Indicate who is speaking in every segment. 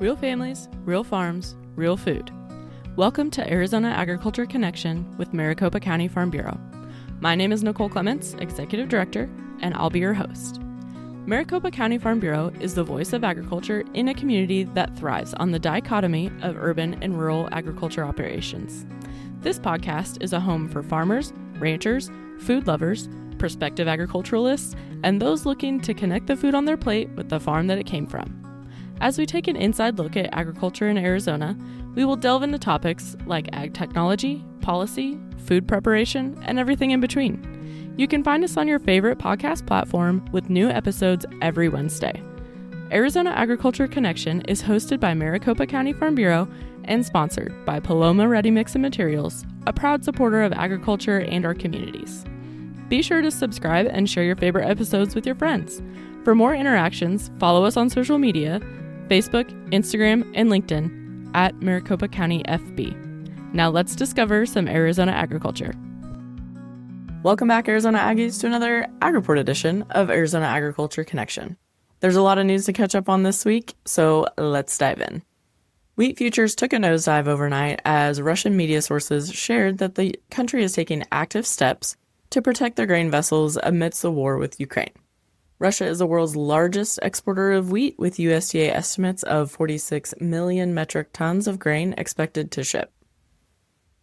Speaker 1: Real families, real farms, real food. Welcome to Arizona Agriculture Connection with Maricopa County Farm Bureau. My name is Nicole Clements, Executive Director, and I'll be your host. Maricopa County Farm Bureau is the voice of agriculture in a community that thrives on the dichotomy of urban and rural agriculture operations. This podcast is a home for farmers, ranchers, food lovers, prospective agriculturalists, and those looking to connect the food on their plate with the farm that it came from. As we take an inside look at agriculture in Arizona, we will delve into topics like ag technology, policy, food preparation, and everything in between. You can find us on your favorite podcast platform with new episodes every Wednesday. Arizona Agriculture Connection is hosted by Maricopa County Farm Bureau and sponsored by Paloma Ready Mix and Materials, a proud supporter of agriculture and our communities. Be sure to subscribe and share your favorite episodes with your friends. For more interactions, follow us on social media, Facebook, Instagram, and LinkedIn at Maricopa County FB. Now let's discover some Arizona agriculture. Welcome back, Arizona Aggies, to another AgReport edition of Arizona Agriculture Connection. There's a lot of news to catch up on this week, so let's dive in. Wheat futures took a nosedive overnight as Russian media sources shared that the country is taking active steps to protect their grain vessels amidst the war with Ukraine. Russia is the world's largest exporter of wheat, with USDA estimates of 46 million metric tons of grain expected to ship.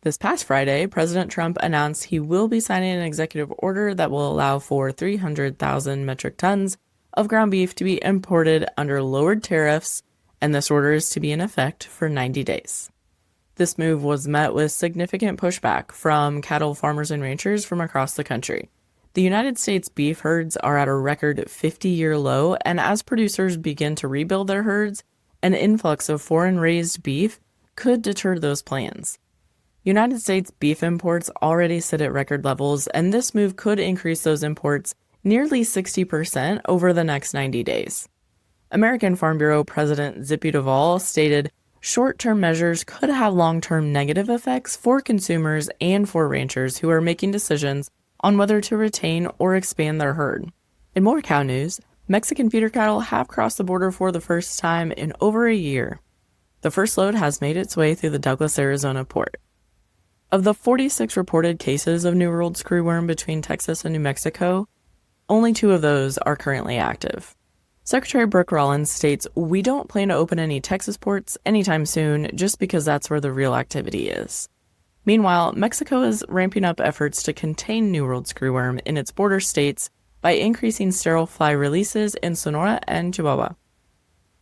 Speaker 1: This past Friday, President Trump announced he will be signing an executive order that will allow for 300,000 metric tons of ground beef to be imported under lowered tariffs, and this order is to be in effect for 90 days. This move was met with significant pushback from cattle farmers and ranchers from across the country. The United States beef herds are at a record 50-year low, and as producers begin to rebuild their herds, an influx of foreign-raised beef could deter those plans. United States beef imports already sit at record levels, and this move could increase those imports nearly 60% over the next 90 days. American Farm Bureau President Zippy Duvall stated, "Short-term measures could have long-term negative effects for consumers and for ranchers who are making decisions on whether to retain or expand their herd." In more cow news, Mexican feeder cattle have crossed the border for the first time in over a year. The first load has made its way through the Douglas, Arizona port. Of the 46 reported cases of New World screwworm between Texas and New Mexico, only 2 of those are currently active. Secretary Brooke Rollins states, "We don't plan to open any Texas ports anytime soon just because that's where the real activity is." Meanwhile, Mexico is ramping up efforts to contain New World screwworm in its border states by increasing sterile fly releases in Sonora and Chihuahua.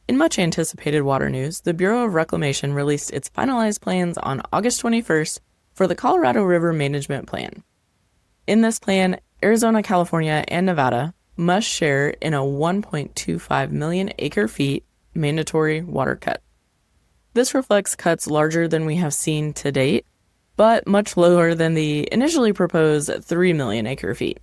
Speaker 1: In much anticipated water news, the Bureau of Reclamation released its finalized plans on August 21st for the Colorado River Management Plan. In this plan, Arizona, California, and Nevada must share in a 1.25 million acre-feet mandatory water cut. This reflects cuts larger than we have seen to date, but much lower than the initially proposed 3 million acre-feet.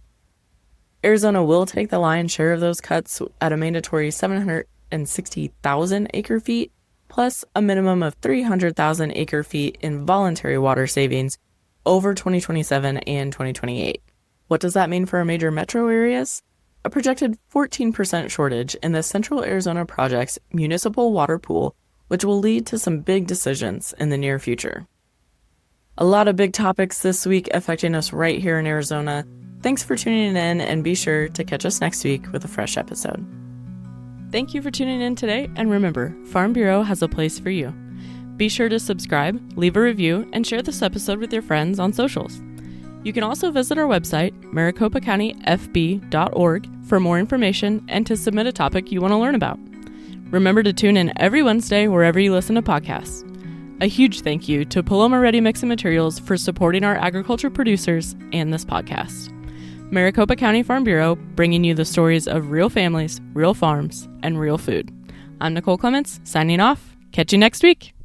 Speaker 1: Arizona will take the lion's share of those cuts at a mandatory 760,000 acre-feet, plus a minimum of 300,000 acre-feet in voluntary water savings over 2027 and 2028. What does that mean for our major metro areas? A projected 14% shortage in the Central Arizona Project's municipal water pool, which will lead to some big decisions in the near future. A lot of big topics this week affecting us right here in Arizona. Thanks for tuning in, and be sure to catch us next week with a fresh episode. Thank you for tuning in today, and remember, Farm Bureau has a place for you. Be sure to subscribe, leave a review, and share this episode with your friends on socials. You can also visit our website, maricopacountyfb.org, for more information and to submit a topic you want to learn about. Remember to tune in every Wednesday wherever you listen to podcasts. A huge thank you to Paloma Ready Mix and Materials for supporting our agriculture producers and this podcast. Maricopa County Farm Bureau, bringing you the stories of real families, real farms, and real food. I'm Nicole Clements, signing off. Catch you next week.